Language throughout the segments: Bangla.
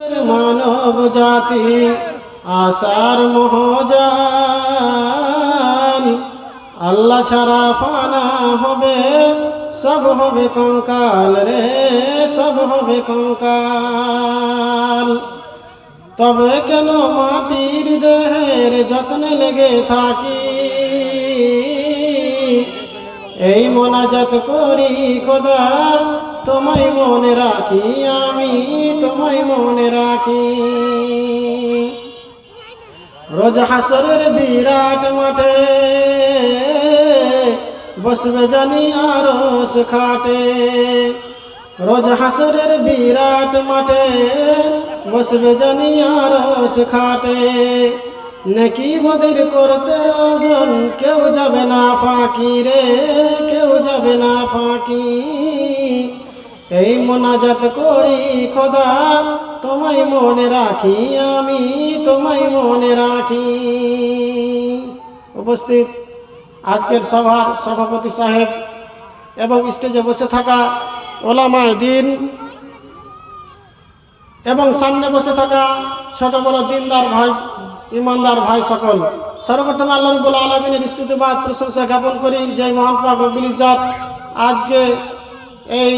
মানব জাতি আসার মহজাল, আল্লাহ ছাড়া ফানা হবে, সব হবে কঙ্কাল রে, সব হবে কঙ্কাল। তবে কেন মাটির দেহের যত্নে লেগে থাকি, এই মোনাজাত করি খোদা, তোমায় মনে রাখি, আমি তোমায় মনে রাখি। রোজ হাসরের বিরাট মাঠে বসবে জানি আরশ খাটে, রোজ হাসরের বিরাট মাঠে বসবে জানি আরশ খাটে। নেকি বদির করতে ওজন কেউ যাবে না ফাঁকি রে, কেউ যাবে না ফাঁকি। এই মোনাজাত করি খোদা, তোমায় মনে রাখি, আমি তোমায় মনে রাখি। উপস্থিত আজকের সভার সভাপতি সাহেব এবং স্টেজে বসে থাকা ওলামায়ে দ্বীন এবং সামনে বসে থাকা ছোট বড় দিনদার ভাই, ইমানদার ভাই সকল, সর্বপ্রথম আল্লাহ রাব্বুল আলামিনের স্তুতিবাদ প্রশংসা জ্ঞাপন করি যে মহান পাক রব্বুল ইজ্জত আজকে এই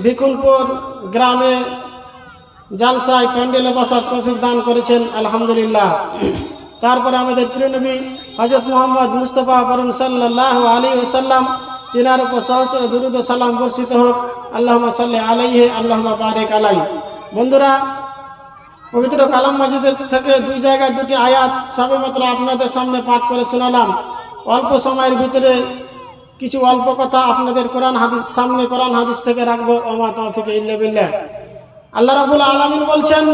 বিকুলপুর গ্রামে জালসায় প্যান্ডেলে বসার তৌফিক দান করেছেন, আলহামদুলিল্লাহ। তারপরে আমাদের প্রিয় নবী হযরত মুহাম্মদ মুস্তাফা করুন সাল্লাল্লাহু আলাইহি ওয়াসাল্লাম, তিনার উপর সহস্র দুরূদ ও সালাম বর্ষিত হোক। আল্লাহুম্মা সাল্লি আলাইহি, আল্লাহুম্মা বারিক আলাইহি। বন্ধুরা, পবিত্র কালাম মাজিদের থেকে দুই জায়গার দুটি আয়াত সবেমাত্র আপনাদের সামনে পাঠ করে শোনালাম। অল্প সময়ের ভিতরে কিছু অল্প কথা আপনাদের কোরআন হাদিস সামনে কোরআন হাদিস থেকে রাখবো। ওমা তৌফিক ইল্লা বিল্লাহ। আল্লাহ রাব্বুল আলামিন বলছেন,